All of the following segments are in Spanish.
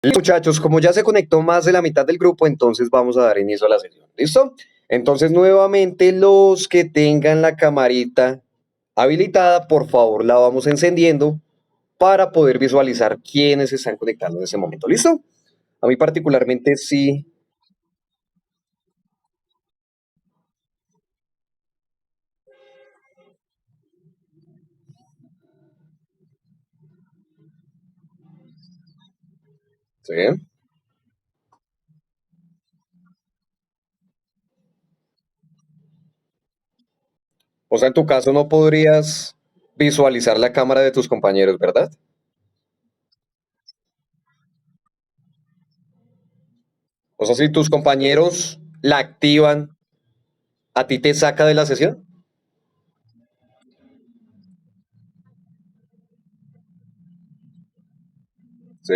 Listo, muchachos, como ya se conectó más de la mitad del grupo, entonces vamos a dar inicio a la sesión. ¿Listo? Entonces, nuevamente, los que tengan la camarita habilitada, por favor, la vamos encendiendo para poder visualizar quiénes se están conectando en ese momento. ¿Listo? A mí particularmente sí. Sí. O sea, en tu caso no podrías visualizar la cámara de tus compañeros, ¿verdad? O sea, si tus compañeros la activan, ¿a ti te saca de la sesión? Sí.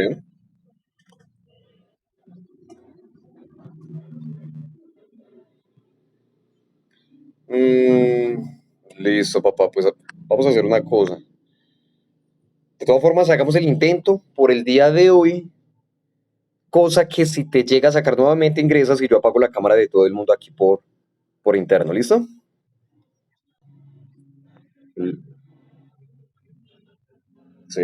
Mm, listo, papá. Pues vamos a hacer una cosa. De todas formas, hagamos el intento por el día de hoy, cosa que si te llega a sacar nuevamente ingresas y yo apago la cámara de todo el mundo aquí por interno, ¿listo? Mm, sí.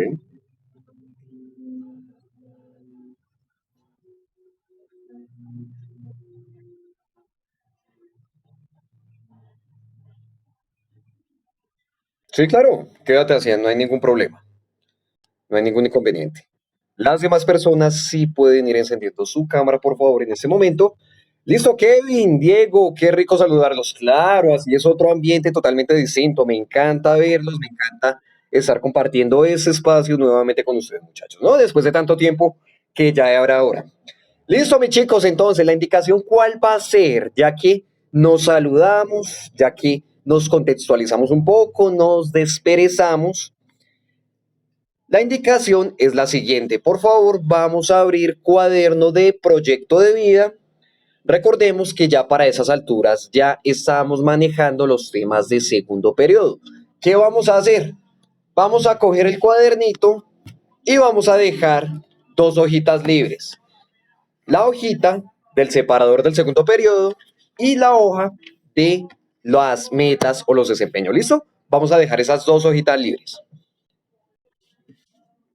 Sí, claro, quédate así, no hay ningún problema, no hay ningún inconveniente. Las demás personas sí pueden ir encendiendo su cámara, por favor, en este momento. Listo, Kevin, Diego, qué rico saludarlos. Claro, así es otro ambiente totalmente distinto. Me encanta verlos, me encanta estar compartiendo ese espacio nuevamente con ustedes, muchachos, ¿no? Después de tanto tiempo que ya era hora. Listo, mis chicos, entonces, la indicación, ¿cuál va a ser? Ya que nos saludamos, ya que nos contextualizamos un poco, nos desperezamos. La indicación es la siguiente. Por favor, vamos a abrir cuaderno de proyecto de vida. Recordemos que ya para esas alturas ya estamos manejando los temas de segundo periodo. ¿Qué vamos a hacer? Vamos a coger el cuadernito y vamos a dejar dos hojitas libres. La hojita del separador del segundo periodo y la hoja de las metas o los desempeños. ¿Listo? Vamos a dejar esas dos hojitas libres.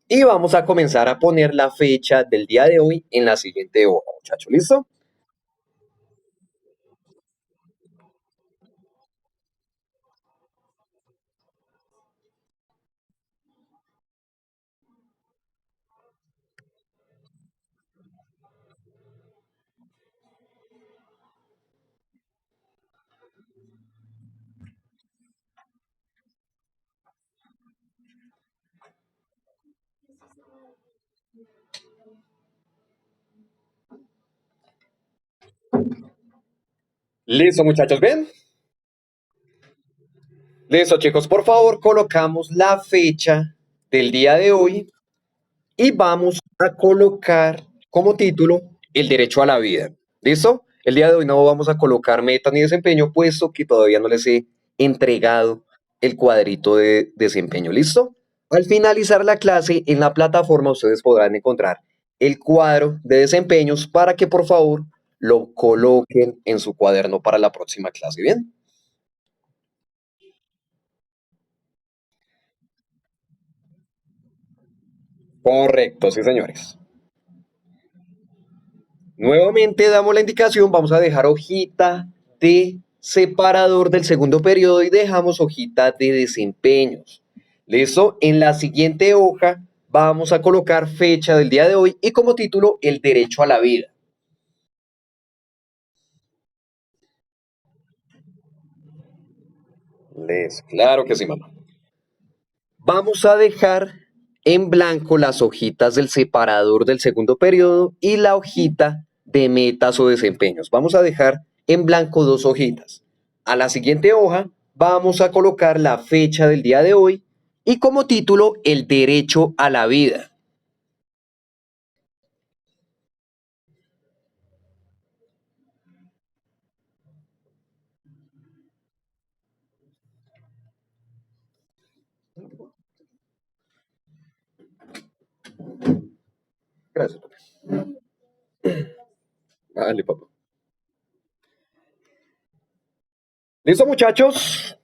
Y vamos a comenzar a poner la fecha del día de hoy en la siguiente hoja, muchachos. ¿Listo? Listo, muchachos. ¿Ven? Listo, chicos. Por favor, colocamos la fecha del día de hoy y vamos a colocar como título el derecho a la vida. ¿Listo? El día de hoy no vamos a colocar meta ni desempeño, puesto que todavía no les he entregado el cuadrito de desempeño. ¿Listo? Al finalizar la clase, en la plataforma ustedes podrán encontrar el cuadro de desempeños para que por favor lo coloquen en su cuaderno para la próxima clase. ¿Bien? Correcto, sí, señores. Nuevamente damos la indicación, vamos a dejar hojita de separador del segundo periodo y dejamos hojita de desempeños. ¿Listo? En la siguiente hoja vamos a colocar fecha del día de hoy y como título el derecho a la vida. Claro que sí, mamá. Vamos a dejar en blanco las hojitas del separador del segundo periodo y la hojita de metas o desempeños. Vamos a dejar en blanco dos hojitas. A la siguiente hoja vamos a colocar la fecha del día de hoy y como título el derecho a la vida. Gracias, papá. Dale, papá. ¿Listo, muchachos?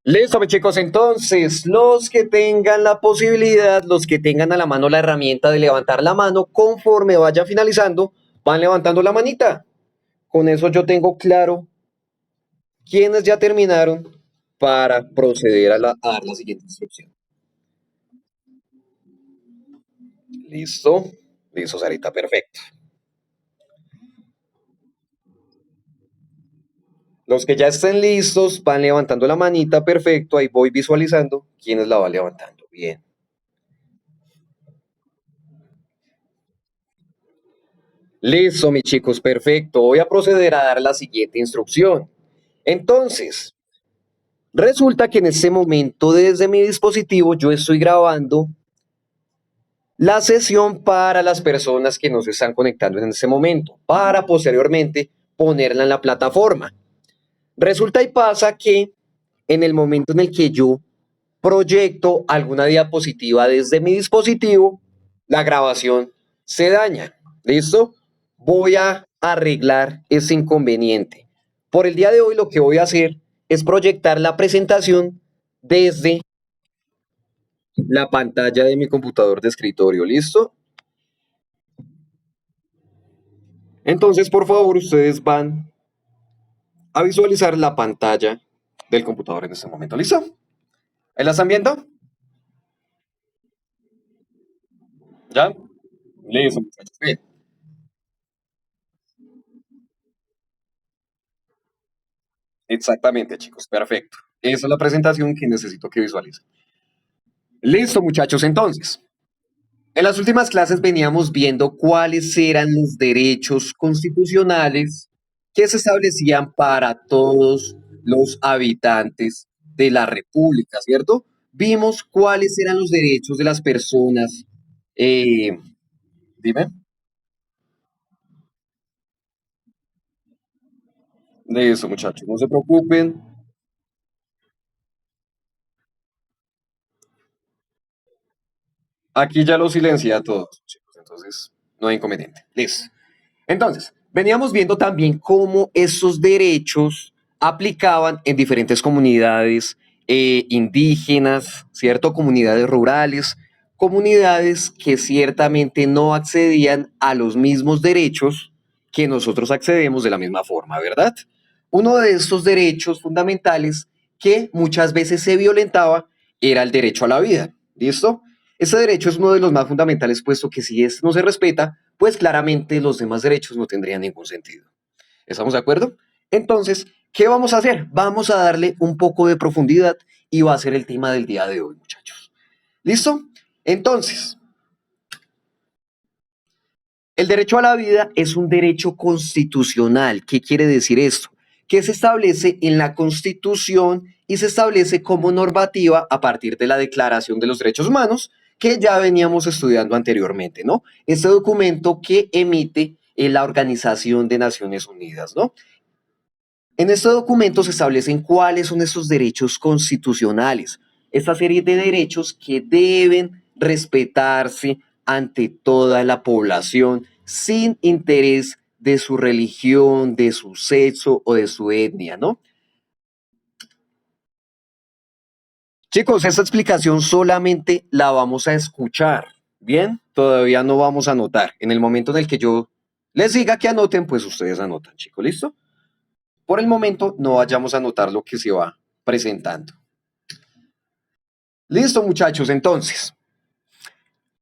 Listo, mis chicos. Entonces, los que tengan la posibilidad, los que tengan a la mano la herramienta de levantar la mano, conforme vaya finalizando, van levantando la manita. Con eso yo tengo claro quiénes ya terminaron para proceder a dar la siguiente instrucción. ¿Listo? Listo, Sarita, perfecto. Los que ya estén listos van levantando la manita, perfecto. Ahí voy visualizando quiénes la va levantando. Bien. Listo, mis chicos, perfecto. Voy a proceder a dar la siguiente instrucción. Entonces, resulta que en este momento desde mi dispositivo yo estoy grabando la sesión para las personas que nos están conectando en este momento, para posteriormente ponerla en la plataforma. Resulta y pasa que en el momento en el que yo proyecto alguna diapositiva desde mi dispositivo, la grabación se daña. ¿Listo? Voy a arreglar ese inconveniente. Por el día de hoy lo que voy a hacer es proyectar la presentación desde la pantalla de mi computador de escritorio. ¿Listo? Entonces, por favor, ustedes van a visualizar la pantalla del computador en este momento. ¿Listo? ¿Ahí la están viendo? ¿Ya? Listo, muchachos. Bien. Exactamente, chicos. Perfecto. Esa es la presentación que necesito que visualicen. Listo, muchachos. Entonces, en las últimas clases veníamos viendo cuáles eran los derechos constitucionales que se establecían para todos los habitantes de la República, ¿cierto? Vimos cuáles eran los derechos de las personas. Dime. De eso, muchachos, no se preocupen. Aquí ya lo silencié a todos, chicos, entonces no hay inconveniente. Listo. Entonces, veníamos viendo también cómo esos derechos aplicaban en diferentes comunidades indígenas, ¿cierto? Comunidades rurales, comunidades que ciertamente no accedían a los mismos derechos que nosotros accedemos de la misma forma, ¿verdad? Uno de estos derechos fundamentales que muchas veces se violentaba era el derecho a la vida, ¿listo? Ese derecho es uno de los más fundamentales, puesto que si no se respeta, pues claramente los demás derechos no tendrían ningún sentido. ¿Estamos de acuerdo? Entonces, ¿qué vamos a hacer? Vamos a darle un poco de profundidad y va a ser el tema del día de hoy, muchachos. ¿Listo? Entonces, el derecho a la vida es un derecho constitucional. ¿Qué quiere decir esto? Que se establece en la Constitución y se establece como normativa a partir de la Declaración de los Derechos Humanos que ya veníamos estudiando anteriormente, ¿no? Este documento que emite la Organización de Naciones Unidas, ¿no? En este documento se establecen cuáles son esos derechos constitucionales, esta serie de derechos que deben respetarse ante toda la población sin interés de su religión, de su sexo o de su etnia, ¿no? Chicos, esta explicación solamente la vamos a escuchar, ¿bien? Todavía no vamos a anotar. En el momento en el que yo les diga que anoten, pues ustedes anotan, chicos, ¿listo? Por el momento no vayamos a anotar lo que se va presentando. Listo, muchachos, entonces,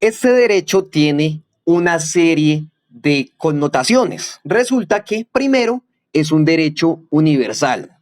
este derecho tiene una serie de connotaciones. Resulta que, primero, es un derecho universal.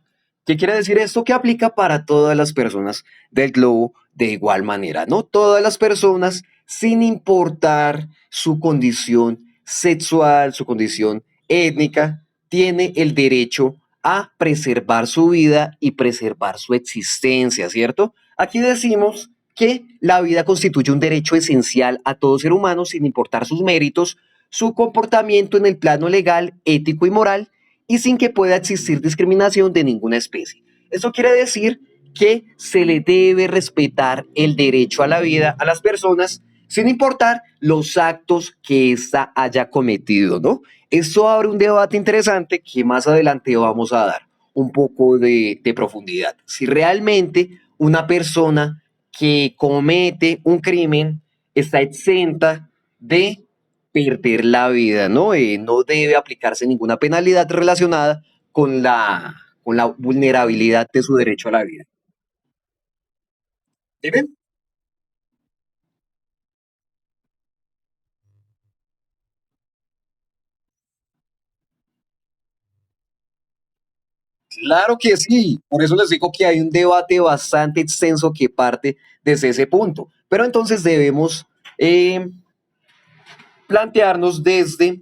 ¿Qué quiere decir esto? Que aplica para todas las personas del globo de igual manera, ¿no? Todas las personas, sin importar su condición sexual, su condición étnica, tiene el derecho a preservar su vida y preservar su existencia, ¿cierto? Aquí decimos que la vida constituye un derecho esencial a todo ser humano sin importar sus méritos, su comportamiento en el plano legal, ético y moral, y sin que pueda existir discriminación de ninguna especie. Eso quiere decir que se le debe respetar el derecho a la vida a las personas sin importar los actos que ésta haya cometido, ¿no? Esto abre un debate interesante que más adelante vamos a dar un poco de profundidad. Si realmente una persona que comete un crimen está exenta de perder la vida, ¿no? No debe aplicarse ninguna penalidad relacionada con la vulnerabilidad de su derecho a la vida. ¿Dime? Claro que sí, por eso les digo que hay un debate bastante extenso que parte desde ese punto. Pero entonces debemos eh, plantearnos desde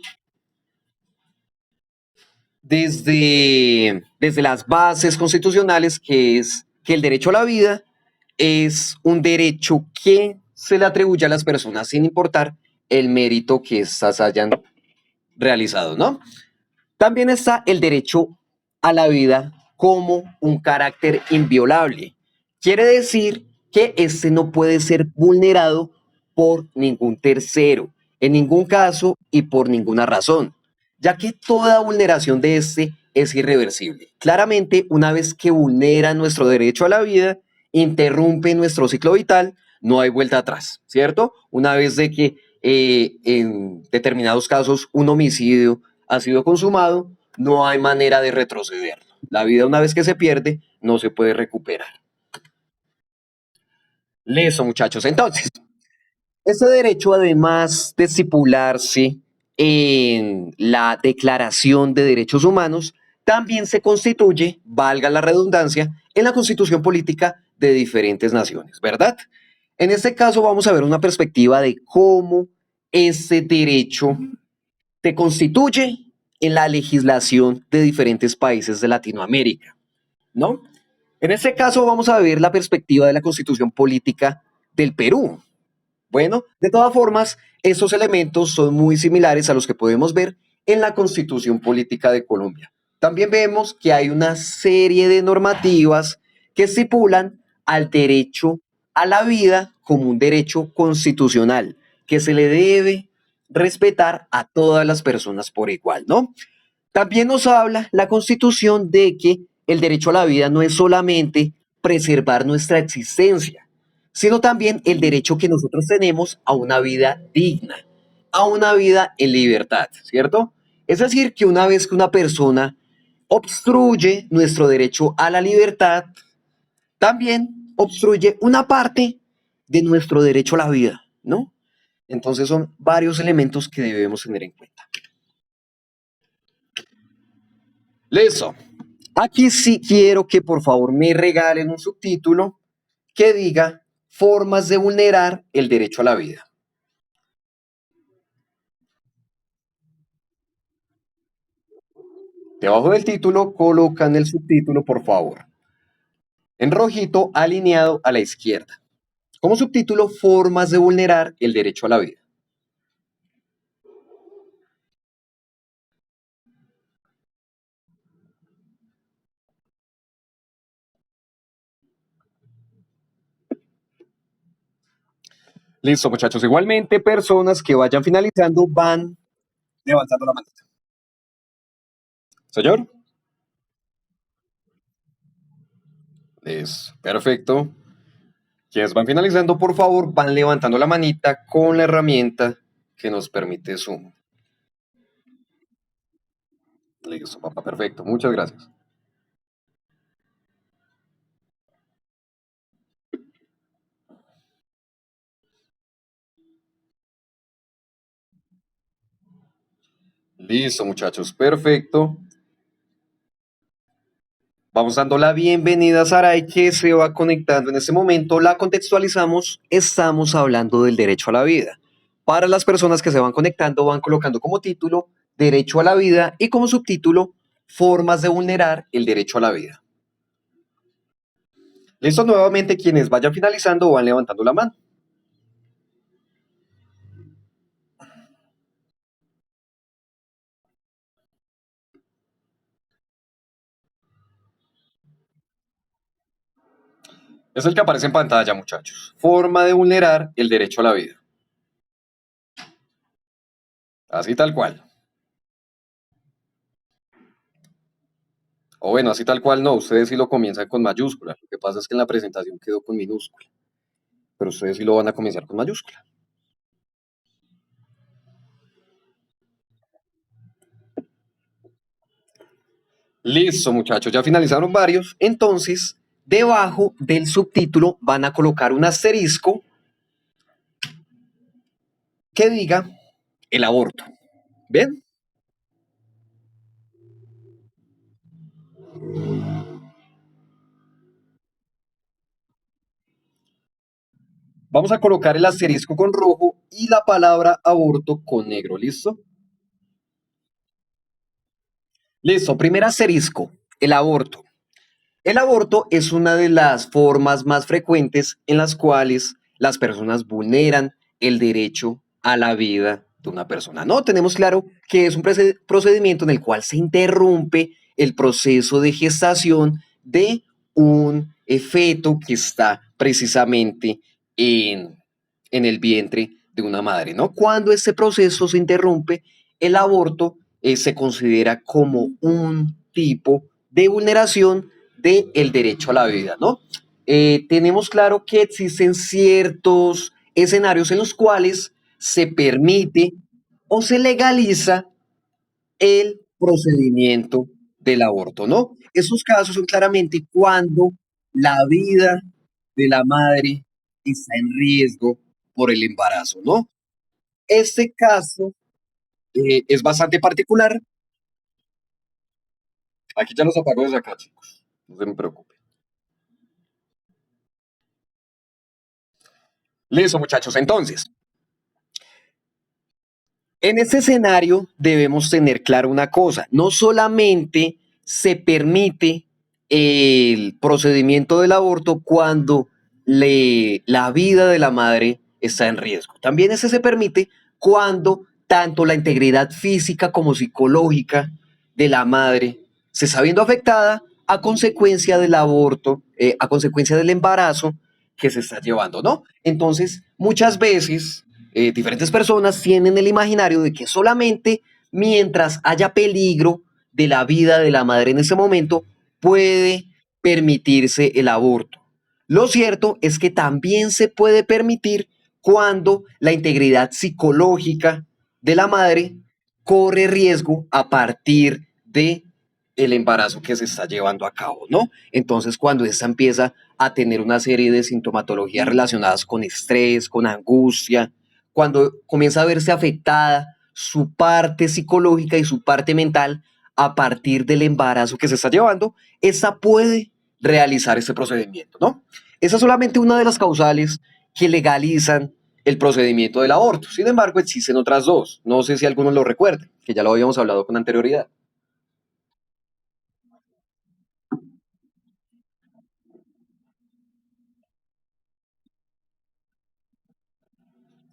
las bases constitucionales, que es que el derecho a la vida es un derecho que se le atribuye a las personas sin importar el mérito que éstas hayan realizado, ¿no? También está el derecho a la vida como un carácter inviolable. Quiere decir que este no puede ser vulnerado por ningún tercero, en ningún caso y por ninguna razón, ya que toda vulneración de este es irreversible. Claramente, una vez que vulnera nuestro derecho a la vida, interrumpe nuestro ciclo vital, no hay vuelta atrás, ¿cierto? Una vez de que en determinados casos un homicidio ha sido consumado, no hay manera de retrocederlo. La vida una vez que se pierde no se puede recuperar. Listo, muchachos. Entonces, este derecho, además de estipularse en la Declaración de Derechos Humanos, también se constituye, valga la redundancia, en la Constitución Política de diferentes naciones, ¿verdad? En este caso vamos a ver una perspectiva de cómo ese derecho se constituye en la legislación de diferentes países de Latinoamérica, ¿no? En este caso vamos a ver la perspectiva de la Constitución Política del Perú. Bueno, de todas formas, esos elementos son muy similares a los que podemos ver en la Constitución Política de Colombia. También vemos que hay una serie de normativas que estipulan al derecho a la vida como un derecho constitucional que se le debe respetar a todas las personas por igual, ¿no? También nos habla la Constitución de que el derecho a la vida no es solamente preservar nuestra existencia, sino también el derecho que nosotros tenemos a una vida digna, a una vida en libertad, ¿cierto? Es decir, que una vez que una persona obstruye nuestro derecho a la libertad, también obstruye una parte de nuestro derecho a la vida, ¿no? Entonces son varios elementos que debemos tener en cuenta. Listo. Aquí sí quiero que por favor me regalen un subtítulo que diga formas de vulnerar el derecho a la vida. Debajo del título colocan el subtítulo, por favor, en rojito alineado a la izquierda. Como subtítulo, formas de vulnerar el derecho a la vida. Listo, muchachos. Igualmente, personas que vayan finalizando van levantando la mano. Señor. Es perfecto. Quienes van finalizando, por favor, van levantando la manita con la herramienta que nos permite Zoom. Listo, papá, perfecto. Muchas gracias. Listo, muchachos, perfecto. Vamos dando la bienvenida a Saray que se va conectando en este momento. La contextualizamos. Estamos hablando del derecho a la vida. Para las personas que se van conectando, van colocando como título Derecho a la vida y como subtítulo Formas de vulnerar el derecho a la vida. Listo, nuevamente quienes vayan finalizando van levantando la mano. Es el que aparece en pantalla, muchachos. Forma de vulnerar el derecho a la vida. Así tal cual. O bueno, así tal cual no, ustedes sí lo comienzan con mayúscula. Lo que pasa es que en la presentación quedó con minúscula, pero ustedes sí lo van a comenzar con mayúscula. Listo, muchachos, ya finalizaron varios. Entonces, debajo del subtítulo van a colocar un asterisco que diga el aborto. ¿Ven? Vamos a colocar el asterisco con rojo y la palabra aborto con negro. ¿Listo? Listo. Primer asterisco, el aborto. El aborto es una de las formas más frecuentes en las cuales las personas vulneran el derecho a la vida de una persona. No, tenemos claro que es un procedimiento en el cual se interrumpe el proceso de gestación de un feto que está precisamente en, en el vientre de una madre, ¿no? Cuando este proceso se interrumpe, el aborto se considera como un tipo de vulneración del derecho a la vida, ¿no? Tenemos claro que existen ciertos escenarios en los cuales se permite o se legaliza el procedimiento del aborto, ¿no? Esos casos son claramente cuando la vida de la madre está en riesgo por el embarazo, ¿no? Este caso es bastante particular. Aquí ya los apago desde acá, chicos. No se me preocupen. Listo, muchachos. Entonces, en este escenario debemos tener claro una cosa, no solamente se permite el procedimiento del aborto cuando la vida de la madre está en riesgo, también ese se permite cuando tanto la integridad física como psicológica de la madre se está viendo afectada a consecuencia del aborto, a consecuencia del embarazo que se está llevando, ¿no? Entonces, muchas veces diferentes personas tienen el imaginario de que solamente mientras haya peligro de la vida de la madre en ese momento puede permitirse el aborto. Lo cierto es que también se puede permitir cuando la integridad psicológica de la madre corre riesgo a partir de el embarazo que se está llevando a cabo, ¿no? Entonces, cuando esta empieza a tener una serie de sintomatologías relacionadas con estrés, con angustia, cuando comienza a verse afectada su parte psicológica y su parte mental a partir del embarazo que se está llevando, esa puede realizar este procedimiento, ¿no? Esa es solamente una de las causales que legalizan el procedimiento del aborto. Sin embargo, existen otras dos. No sé si algunos lo recuerden, que ya lo habíamos hablado con anterioridad.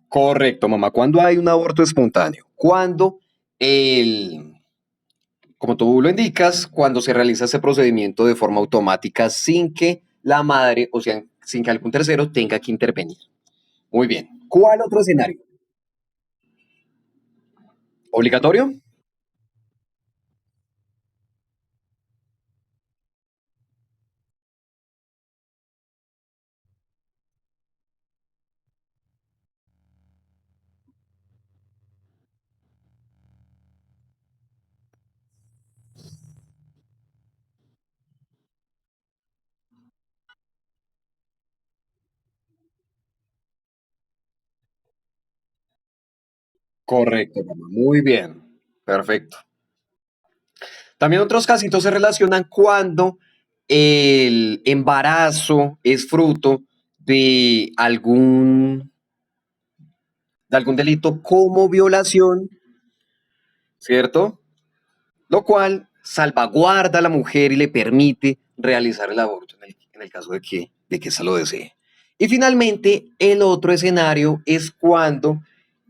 Correcto, mamá. Cuando hay un aborto espontáneo, cuando el, como tú lo indicas, cuando se realiza ese procedimiento de forma automática sin que la madre, o sea, sin que algún tercero tenga que intervenir. Muy bien. ¿Cuál otro escenario? ¿Obligatorio? Correcto, mamá. Muy bien. Perfecto. También otros casitos se relacionan cuando el embarazo es fruto de algún delito como violación, ¿cierto? Lo cual salvaguarda a la mujer y le permite realizar el aborto en el caso de que ésta lo desee. Y finalmente, el otro escenario es cuando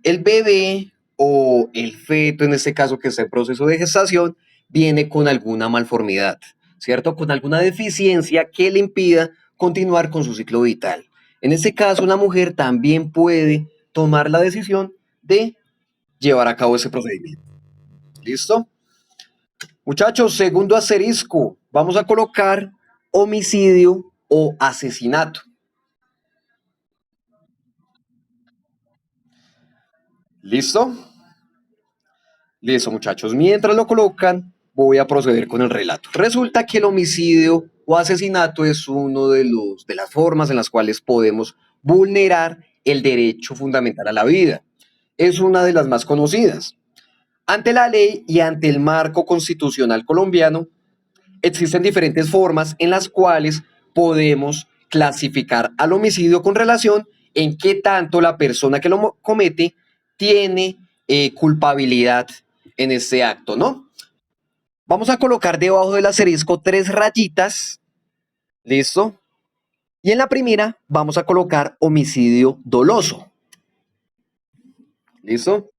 el bebé o el feto, en este caso que está en proceso de gestación, viene con alguna malformidad, ¿cierto? Con alguna deficiencia que le impida continuar con su ciclo vital. En este caso, una mujer también puede tomar la decisión de llevar a cabo ese procedimiento. ¿Listo? Muchachos, segundo asterisco, vamos a colocar homicidio o asesinato. ¿Listo? Listo, muchachos. Mientras lo colocan, voy a proceder con el relato. Resulta que el homicidio o asesinato es uno de las formas en las cuales podemos vulnerar el derecho fundamental a la vida. Es una de las más conocidas. Ante la ley y ante el marco constitucional colombiano, existen diferentes formas en las cuales podemos clasificar al homicidio con relación en qué tanto la persona que lo comete tiene culpabilidad en este acto, ¿no? Vamos a colocar debajo del asterisco tres rayitas, ¿listo? Y en la primera vamos a colocar homicidio doloso, ¿listo?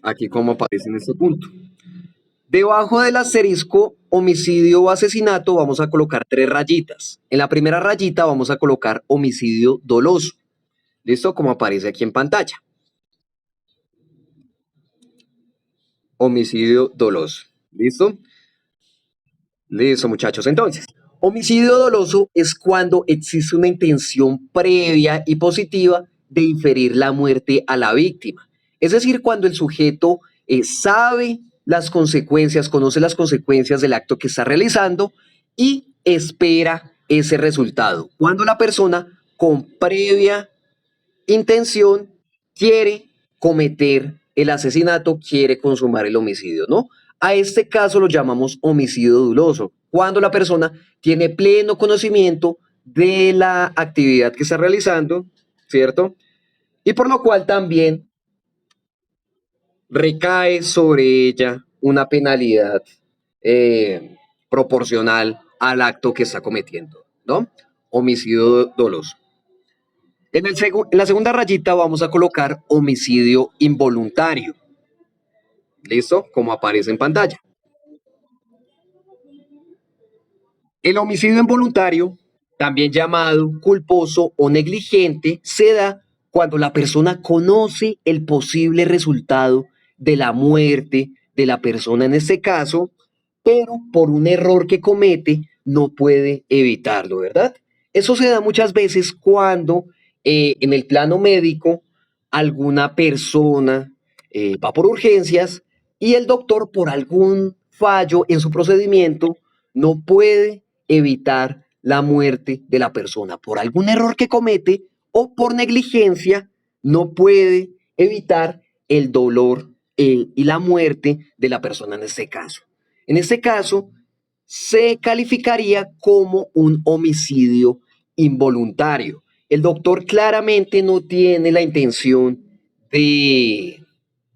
Aquí como aparece en este punto. Debajo del asterisco homicidio o asesinato vamos a colocar tres rayitas. En la primera rayita vamos a colocar homicidio doloso. ¿Listo? Como aparece aquí en pantalla. Homicidio doloso. ¿Listo? Listo, muchachos. Entonces, homicidio doloso es cuando existe una intención previa y positiva de inferir la muerte a la víctima. Es decir, cuando el sujeto sabe las consecuencias, conoce las consecuencias del acto que está realizando y espera ese resultado. Cuando la persona con previa intención quiere cometer el asesinato, quiere consumar el homicidio, ¿no? A este caso lo llamamos homicidio doloso, cuando la persona tiene pleno conocimiento de la actividad que está realizando, ¿cierto? Y por lo cual también recae sobre ella una penalidad eh, proporcional al acto que está cometiendo, ¿no? Homicidio doloso. En la segunda rayita vamos a colocar homicidio involuntario. ¿Listo? Como aparece en pantalla. El homicidio involuntario, también llamado culposo o negligente, se da cuando la persona conoce el posible resultado de la muerte de la persona en este caso, pero por un error que comete no puede evitarlo, ¿verdad? Eso se da muchas veces cuando en el plano médico alguna persona va por urgencias y el doctor por algún fallo en su procedimiento no puede evitar la muerte de la persona por algún error que comete o por negligencia no puede evitar el dolor y la muerte de la persona en este caso. En este caso, se calificaría como un homicidio involuntario. El doctor claramente no tiene la intención de,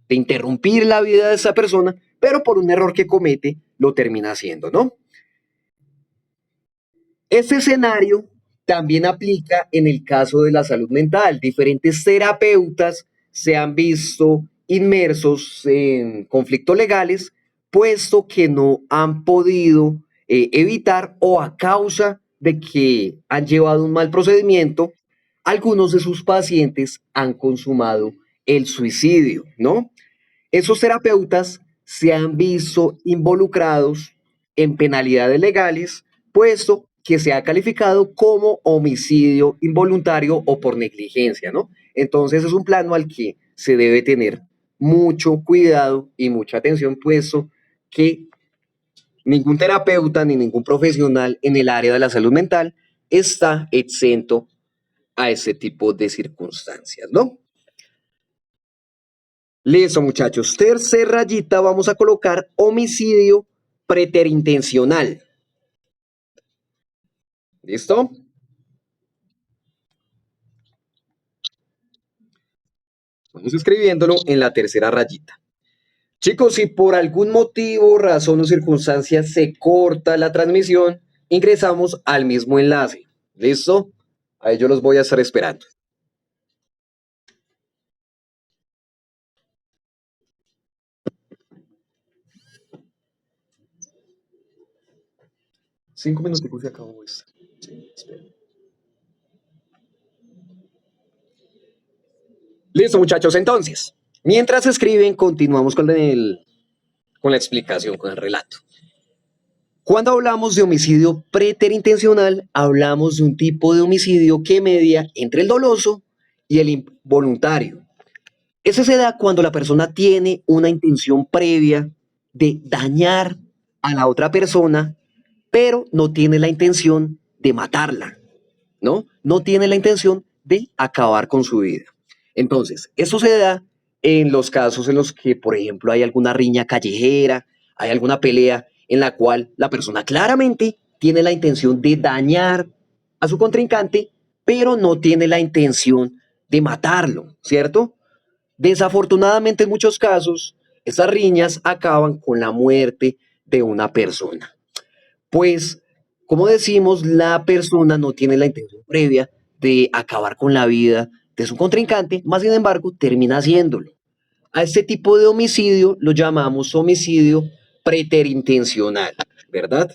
de interrumpir la vida de esa persona, pero por un error que comete lo termina haciendo, ¿no? Este escenario también aplica en el caso de la salud mental. Diferentes terapeutas se han visto inmersos en conflictos legales, puesto que no han podido evitar o a causa de que han llevado un mal procedimiento, algunos de sus pacientes han consumado el suicidio, ¿no? Esos terapeutas se han visto involucrados en penalidades legales, puesto que se ha calificado como homicidio involuntario o por negligencia, ¿no? Entonces es un plano al que se debe tener mucho cuidado y mucha atención, puesto que ningún terapeuta ni ningún profesional en el área de la salud mental está exento a ese tipo de circunstancias, ¿no? Listo, muchachos. Tercer rayita, vamos a colocar homicidio preterintencional. ¿Listo? Vamos escribiéndolo en la tercera rayita. Chicos, si por algún motivo, razón o circunstancia se corta la transmisión, ingresamos al mismo enlace. ¿Listo? Ahí yo los voy a estar esperando. Cinco minutos y acabó esto. Sí, espera. Listo, muchachos. Entonces, Mientras escriben, continuamos con la explicación, con el relato. Cuando hablamos de homicidio preterintencional, hablamos de un tipo de homicidio que media entre el doloso y el involuntario. Ese se da cuando la persona tiene una intención previa de dañar a la otra persona, pero no tiene la intención de matarla, ¿no? No tiene la intención de acabar con su vida. Entonces, eso se da en los casos en los que, por ejemplo, hay alguna riña callejera, hay alguna pelea en la cual la persona claramente tiene la intención de dañar a su contrincante, pero no tiene la intención de matarlo, ¿cierto? Desafortunadamente, en muchos casos, esas riñas acaban con la muerte de una persona. Pues, como decimos, la persona no tiene la intención previa de acabar con la vida de su contrincante, más sin embargo, termina haciéndolo. A este tipo de homicidio lo llamamos homicidio preterintencional, ¿verdad?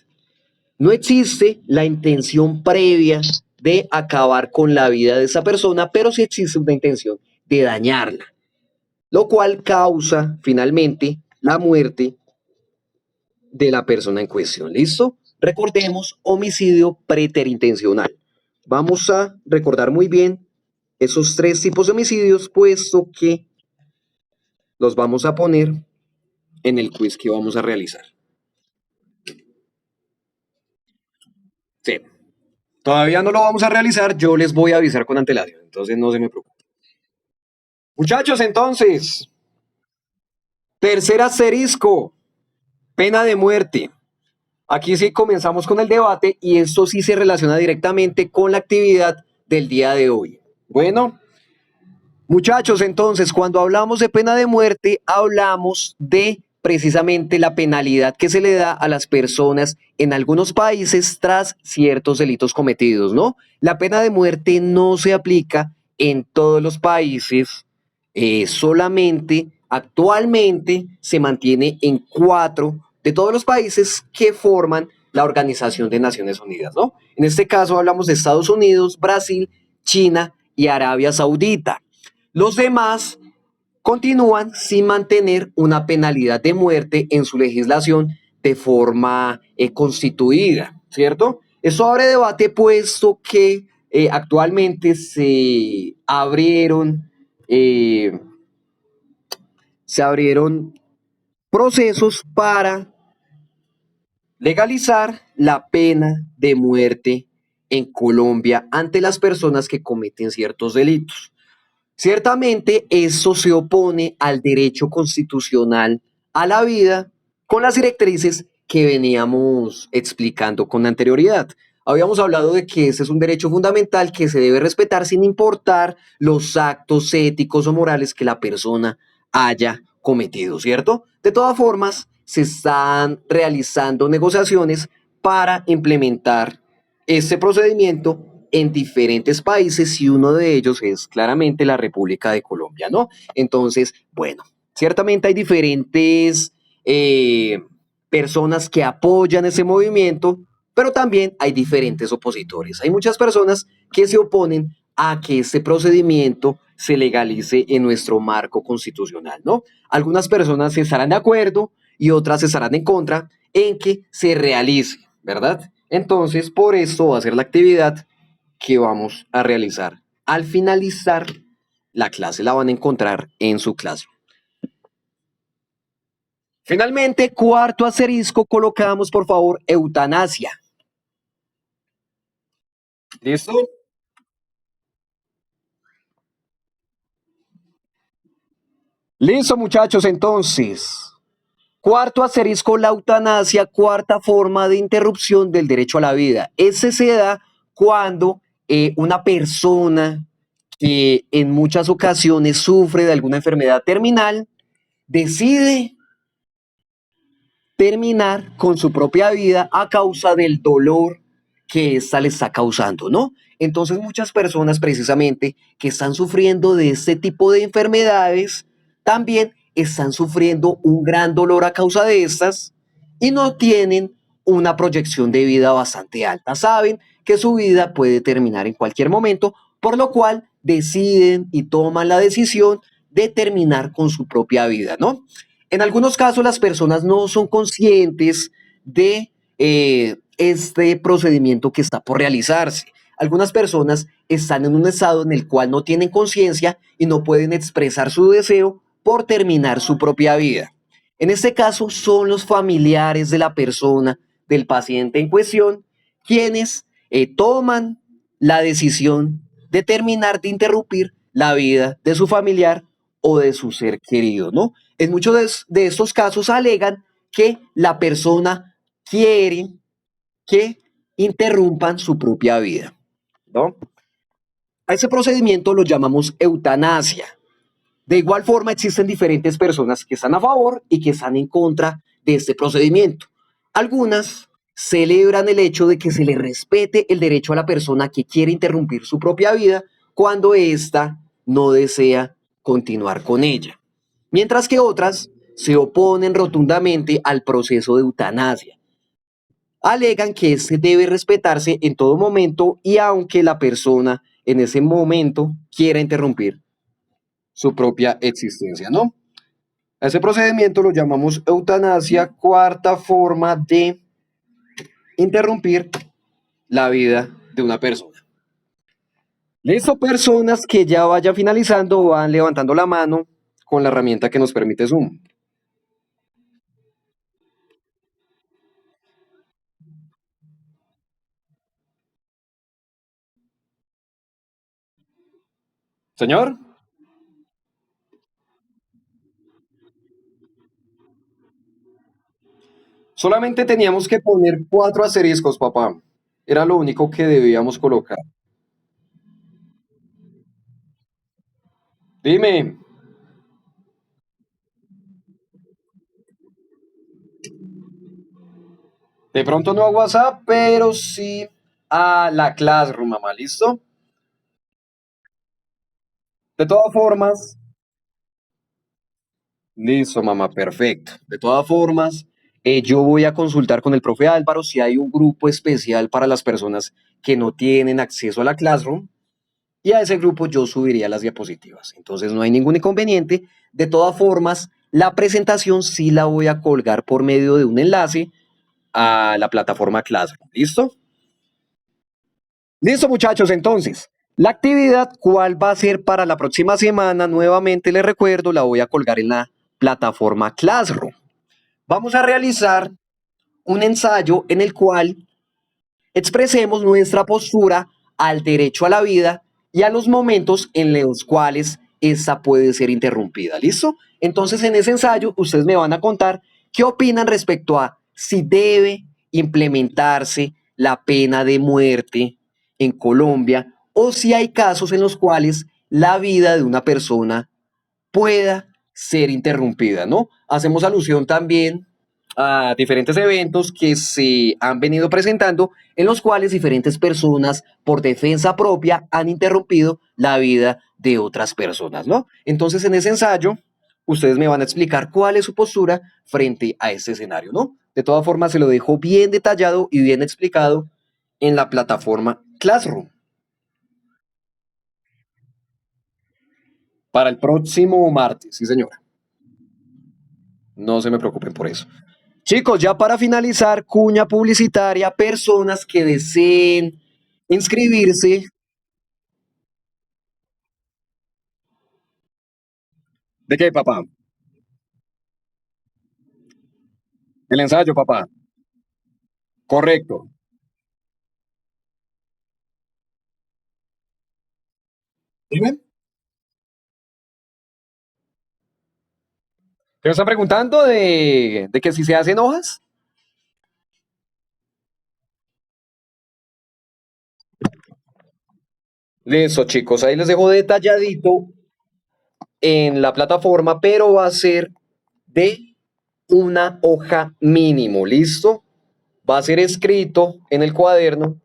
No existe la intención previa de acabar con la vida de esa persona, pero sí existe una intención de dañarla, lo cual causa finalmente la muerte de la persona en cuestión. ¿Listo? Recordemos homicidio preterintencional. Vamos a recordar muy bien esos tres tipos de homicidios, puesto que los vamos a poner en el quiz que vamos a realizar. Sí. Todavía no lo vamos a realizar, yo les voy a avisar con antelación, entonces no se me preocupen. Muchachos, entonces, tercer asterisco, pena de muerte. Aquí sí comenzamos con el debate y esto sí se relaciona directamente con la actividad del día de hoy. Bueno, muchachos, entonces, cuando hablamos de pena de muerte, hablamos de precisamente la penalidad que se le da a las personas en algunos países tras ciertos delitos cometidos, ¿no? La pena de muerte no se aplica en todos los países, solamente actualmente se mantiene en 4 de todos los países que forman la Organización de Naciones Unidas, ¿no? En este caso hablamos de Estados Unidos, Brasil, China y Arabia Saudita. Los demás continúan sin mantener una penalidad de muerte en su legislación de forma constituida, ¿cierto? Eso abre debate puesto que actualmente eh, se abrieron procesos para legalizar la pena de muerte en Colombia ante las personas que cometen ciertos delitos. Ciertamente, eso se opone al derecho constitucional a la vida con las directrices que veníamos explicando con anterioridad. Habíamos hablado de que ese es un derecho fundamental que se debe respetar sin importar los actos éticos o morales que la persona haya cometido, ¿cierto? De todas formas, se están realizando negociaciones para implementar este procedimiento en diferentes países y uno de ellos es claramente la República de Colombia, ¿no? Entonces, bueno, ciertamente hay diferentes personas que apoyan ese movimiento, pero también hay diferentes opositores. Hay muchas personas que se oponen a que este procedimiento se legalice en nuestro marco constitucional, ¿no? Algunas personas estarán de acuerdo y otras estarán en contra en que se realice, ¿verdad? Entonces, por esto va a ser la actividad que vamos a realizar. Al finalizar la clase, la van a encontrar en su clase. Finalmente, cuarto asterisco, colocamos, por favor, eutanasia. ¿Listo? Listo, muchachos, entonces. Cuarto asterisco, la eutanasia, cuarta forma de interrupción del derecho a la vida. Ese se da cuando una persona que en muchas ocasiones sufre de alguna enfermedad terminal decide terminar con su propia vida a causa del dolor que ésta le está causando, ¿no? Entonces muchas personas precisamente que están sufriendo de este tipo de enfermedades también están sufriendo un gran dolor a causa de estas y no tienen una proyección de vida bastante alta. Saben que su vida puede terminar en cualquier momento, por lo cual deciden y toman la decisión de terminar con su propia vida, ¿no? En algunos casos las personas no son conscientes de este procedimiento que está por realizarse. Algunas personas están en un estado en el cual no tienen conciencia y no pueden expresar su deseo por terminar su propia vida. En este caso son los familiares de la persona, del paciente en cuestión, quienes toman la decisión de terminar de interrumpir la vida de su familiar o de su ser querido, ¿no? En muchos de estos casos alegan que la persona quiere que interrumpan su propia vida, ¿no? A ese procedimiento lo llamamos eutanasia. De igual forma, existen diferentes personas que están a favor y que están en contra de este procedimiento. Algunas celebran el hecho de que se le respete el derecho a la persona que quiere interrumpir su propia vida cuando ésta no desea continuar con ella. Mientras que otras se oponen rotundamente al proceso de eutanasia. Alegan que este debe respetarse en todo momento y aunque la persona en ese momento quiera interrumpir su propia existencia, ¿no? A ese procedimiento lo llamamos eutanasia, cuarta forma de interrumpir la vida de una persona. Listo, personas que ya vayan finalizando van levantando la mano con la herramienta que nos permite Zoom. Señor, solamente teníamos que poner 4 asteriscos, papá. Era lo único que debíamos colocar. Dime, de pronto no a WhatsApp, pero sí a la Classroom, mamá, ¿listo? De todas formas, listo, mamá, perfecto. De todas formas, yo voy a consultar con el profe Álvaro si hay un grupo especial para las personas que no tienen acceso a la Classroom y a ese grupo yo subiría las diapositivas. Entonces no hay ningún inconveniente. De todas formas, la presentación sí la voy a colgar por medio de un enlace a la plataforma Classroom. ¿Listo? Listo, muchachos, entonces. La actividad, ¿cuál va a ser para la próxima semana? Nuevamente les recuerdo, la voy a colgar en la plataforma Classroom. Vamos a realizar un ensayo en el cual expresemos nuestra postura al derecho a la vida y a los momentos en los cuales esta puede ser interrumpida. ¿Listo? Entonces, en ese ensayo, ustedes me van a contar qué opinan respecto a si debe implementarse la pena de muerte en Colombia o si hay casos en los cuales la vida de una persona pueda ser interrumpida, ¿no? Hacemos alusión también a diferentes eventos que se han venido presentando en los cuales diferentes personas por defensa propia han interrumpido la vida de otras personas, ¿no? Entonces, en ese ensayo, ustedes me van a explicar cuál es su postura frente a este escenario, ¿no? De todas formas, se lo dejo bien detallado y bien explicado en la plataforma Classroom para el próximo martes, sí, señora. No se me preocupen por eso. Chicos, ya para finalizar, cuña publicitaria, personas que deseen inscribirse. ¿De qué, papá? El ensayo, papá. Correcto. Dime. ¿Qué me están preguntando de que si se hacen hojas? Listo, chicos, ahí les dejo detalladito en la plataforma, pero va a ser de una hoja mínimo, ¿listo? Va a ser escrito en el cuaderno,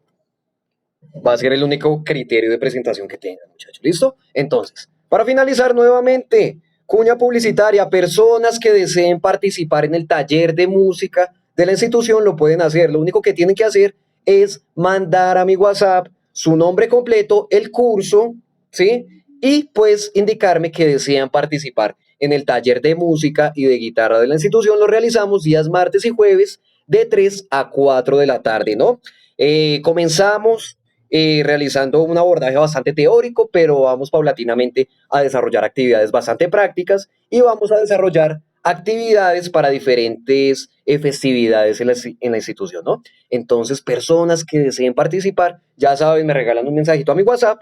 va a ser el único criterio de presentación que tengan, muchachos, ¿listo? Entonces, para finalizar nuevamente, cuña publicitaria, personas que deseen participar en el taller de música de la institución lo pueden hacer. Lo único que tienen que hacer es mandar a mi WhatsApp su nombre completo, el curso, ¿sí? y pues indicarme que desean participar en el taller de música y de guitarra de la institución. Lo realizamos días martes y jueves de 3 a 4 de la tarde, ¿no? Comenzamos realizando un abordaje bastante teórico, pero vamos paulatinamente a desarrollar actividades bastante prácticas y vamos a desarrollar actividades para diferentes festividades en la institución, ¿no? Entonces, personas que deseen participar, ya saben, me regalan un mensajito a mi WhatsApp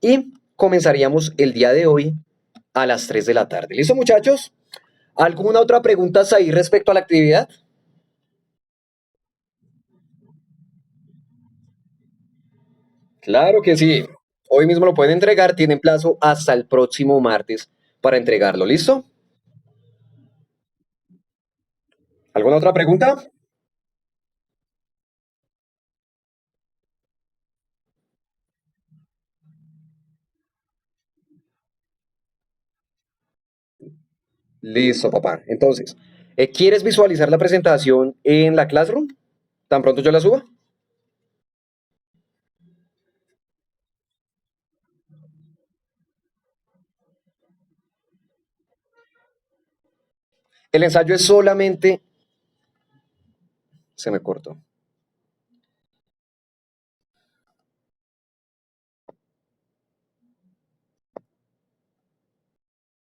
y comenzaríamos el día de hoy a las 3 de la tarde. ¿Listo, muchachos? ¿Alguna otra pregunta ahí respecto a la actividad? Claro que sí. Hoy mismo lo pueden entregar, tienen plazo hasta el próximo martes para entregarlo. ¿Listo? ¿Alguna otra pregunta? Listo, papá. Entonces, ¿quieres visualizar la presentación en la Classroom? ¿Tan pronto yo la suba? El ensayo es solamente... Se me cortó.